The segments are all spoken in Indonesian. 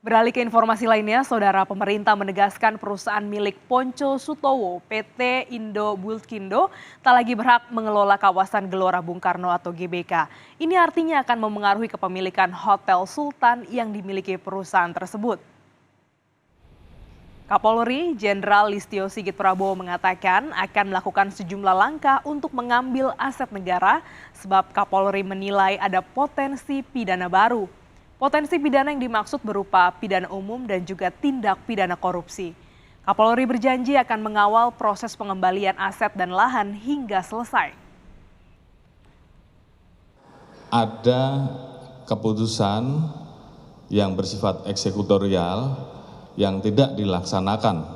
Beralih ke informasi lainnya, Saudara, pemerintah menegaskan perusahaan milik Ponco Sutowo, PT Indo Bulkindo, tak lagi berhak mengelola kawasan Gelora Bung Karno atau GBK. Ini artinya akan memengaruhi kepemilikan Hotel Sultan yang dimiliki perusahaan tersebut. Kapolri Jenderal Listio Sigit Prabowo mengatakan akan melakukan sejumlah langkah untuk mengambil aset negara sebab Kapolri menilai ada potensi pidana baru. Potensi pidana yang dimaksud berupa pidana umum dan juga tindak pidana korupsi. Kapolri berjanji akan mengawal proses pengembalian aset dan lahan hingga selesai. Ada keputusan yang bersifat eksekutorial yang tidak dilaksanakan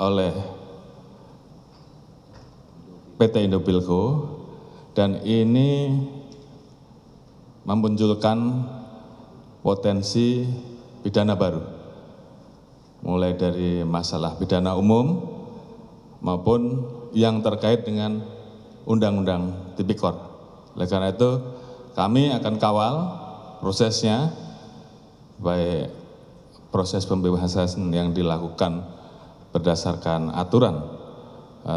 oleh PT Indobilco dan ini memunculkan potensi pidana baru, mulai dari masalah pidana umum maupun yang terkait dengan Undang-Undang Tipikor. Oleh karena itu, kami akan kawal prosesnya, baik proses pembebasan yang dilakukan berdasarkan aturan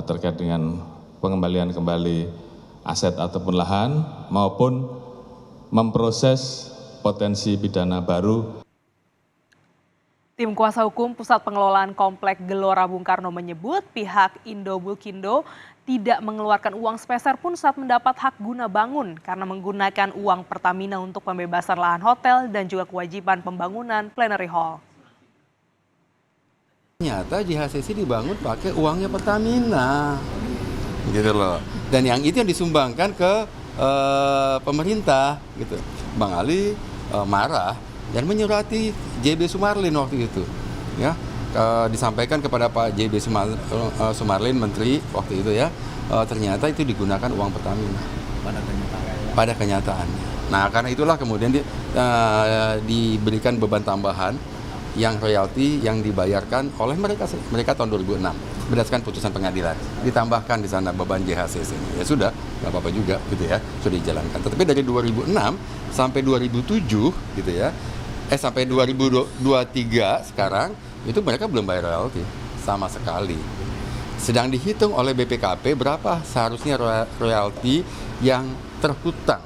terkait dengan pengembalian kembali aset ataupun lahan maupun memproses potensi pidana baru. Tim kuasa hukum Pusat Pengelolaan Komplek Gelora Bung Karno menyebut pihak Indo Bulkindo tidak mengeluarkan uang sepeser pun saat mendapat hak guna bangun karena menggunakan uang Pertamina untuk pembebasan lahan hotel dan juga kewajiban pembangunan plenary hall. Ternyata JHCC dibangun pakai uangnya Pertamina, gitu loh. Dan yang itu yang disumbangkan ke pemerintah, gitu. Bang Ali marah dan menyurati JB Sumarlin waktu itu, ya. Disampaikan kepada Pak JB Sumarlin, Menteri waktu itu ya, ternyata itu digunakan uang Pertamina pada kenyataannya. Nah, karena itulah kemudian diberikan beban tambahan yang royalti yang dibayarkan oleh mereka tahun 2006 berdasarkan putusan pengadilan, ditambahkan di sana beban JHCC. Ya sudah, nggak apa-apa juga gitu ya, sudah dijalankan. Tetapi dari 2006 sampai 2007 gitu ya, sampai 2023 sekarang itu mereka belum bayar royalti sama sekali. Sedang dihitung oleh BPKP berapa seharusnya royalti yang terhutang.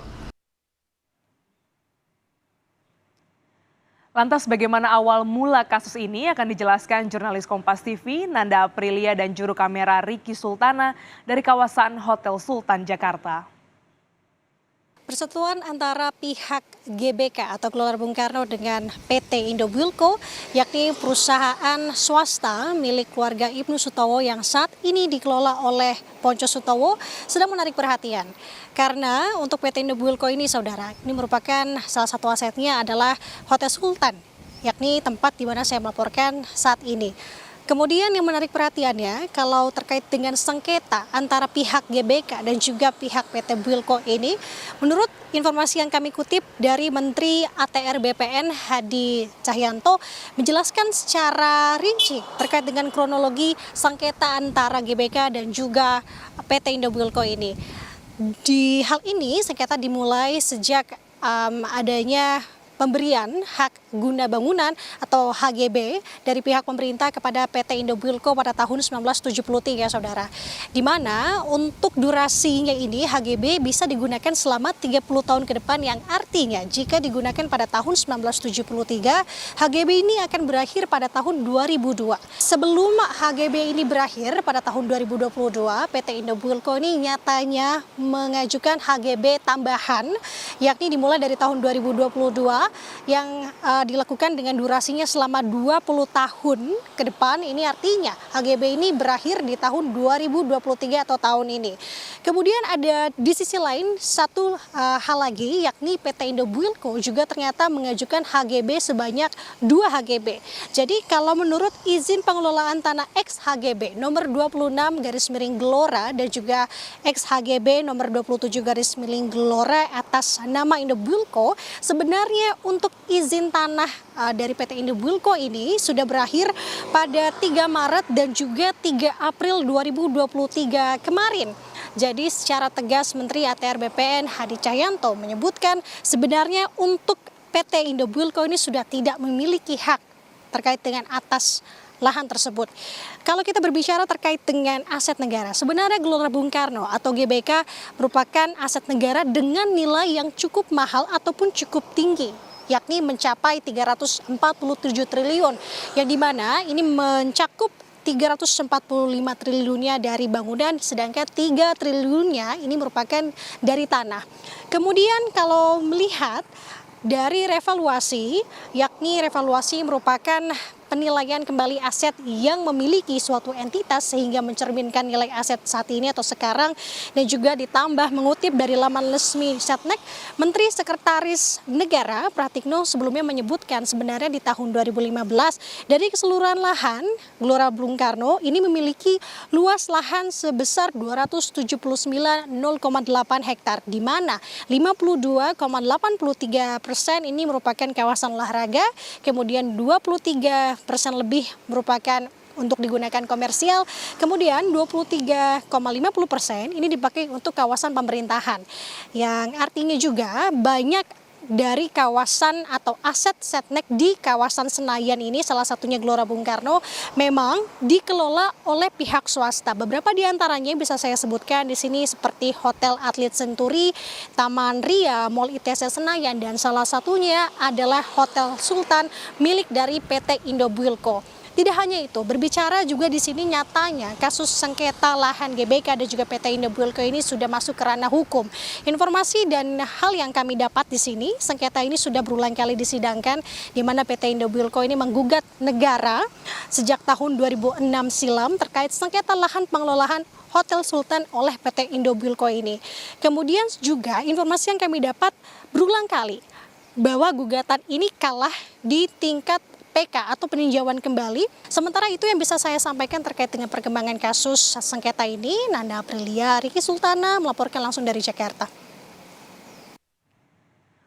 Lantas bagaimana awal mula kasus ini akan dijelaskan jurnalis Kompas TV Nanda Aprilia dan juru kamera Ricky Sultana dari kawasan Hotel Sultan Jakarta. Persetujuan antara pihak GBK atau Gelora Bung Karno dengan PT Indo Bulkindo, yakni perusahaan swasta milik keluarga Ibnu Sutowo yang saat ini dikelola oleh Ponco Sutowo, sedang menarik perhatian. Karena untuk PT Indo Bulkindo ini, saudara, ini merupakan salah satu asetnya adalah Hotel Sultan, yakni tempat di mana saya melaporkan saat ini. Kemudian yang menarik perhatiannya, kalau terkait dengan sengketa antara pihak GBK dan juga pihak PT Bulkindo ini, menurut informasi yang kami kutip dari Menteri ATR BPN Hadi Cahyanto menjelaskan secara rinci terkait dengan kronologi sengketa antara GBK dan juga PT Indo Bulkindo ini. Di hal ini sengketa dimulai sejak adanya pemberian hak guna bangunan atau HGB dari pihak pemerintah kepada PT Indo Bulkindo pada tahun 1973, saudara. Di mana untuk durasinya ini HGB bisa digunakan selama 30 tahun ke depan, yang artinya jika digunakan pada tahun 1973, HGB ini akan berakhir pada tahun 2002. Sebelum HGB ini berakhir pada tahun 2022, PT Indo Bulkindo ini nyatanya mengajukan HGB tambahan, yakni dimulai dari tahun 2022 yang dilakukan dengan durasinya selama 20 tahun ke depan. Ini artinya HGB ini berakhir di tahun 2023 atau tahun ini. Kemudian ada di sisi lain satu hal lagi, yakni PT Indo Bulkindo juga ternyata mengajukan HGB sebanyak 2 HGB. Jadi kalau menurut izin pengelolaan tanah ex-HGB nomor 26/Gelora dan juga ex-HGB nomor 27/Gelora atas nama Indo Bulkindo, sebenarnya untuk izin tanah dari PT Indo Bulkindo ini sudah berakhir pada 3 Maret dan juga 3 April 2023 kemarin. Jadi secara tegas Menteri ATR BPN Hadi Cahyanto menyebutkan sebenarnya untuk PT Indobuilko ini sudah tidak memiliki hak terkait dengan atas lahan tersebut. Kalau kita berbicara terkait dengan aset negara, sebenarnya Gelora Bung Karno atau GBK merupakan aset negara dengan nilai yang cukup mahal ataupun cukup tinggi, yakni mencapai 347 triliun, yang dimana ini mencakup 345 triliunnya dari bangunan, sedangkan 3 triliunnya ini merupakan dari tanah. Kemudian kalau melihat dari revaluasi, yakni revaluasi merupakan penilaian kembali aset yang memiliki suatu entitas sehingga mencerminkan nilai aset saat ini atau sekarang, dan juga ditambah mengutip dari laman resmi Setnek, Menteri Sekretaris Negara Pratikno sebelumnya menyebutkan sebenarnya di tahun 2015 dari keseluruhan lahan Gelora Bung Karno ini memiliki luas lahan sebesar 279,08 hektar, di mana 52,83% ini merupakan kawasan olahraga, kemudian 23% lebih merupakan untuk digunakan komersial, kemudian 23,50% ini dipakai untuk kawasan pemerintahan, yang artinya juga banyak dari kawasan atau aset Setnek di kawasan Senayan ini, salah satunya Gelora Bung Karno, memang dikelola oleh pihak swasta. Beberapa di antaranya bisa saya sebutkan di sini seperti Hotel Atlet Senturi, Taman Ria, Mall ITC Senayan, dan salah satunya adalah Hotel Sultan milik dari PT Indobuilko. Tidak hanya itu, berbicara juga di sini nyatanya kasus sengketa lahan GBK dan juga PT Indobuilko ini sudah masuk ke ranah hukum. Informasi dan hal yang kami dapat di sini, sengketa ini sudah berulang kali disidangkan, di mana PT Indobuilko ini menggugat negara sejak tahun 2006 silam terkait sengketa lahan pengelolaan Hotel Sultan oleh PT Indobuilko ini. Kemudian juga informasi yang kami dapat berulang kali bahwa gugatan ini kalah di tingkat PK atau peninjauan kembali. Sementara itu yang bisa saya sampaikan terkait dengan perkembangan kasus sengketa ini, Nanda Aprilia, Riki Sultana melaporkan langsung dari Jakarta.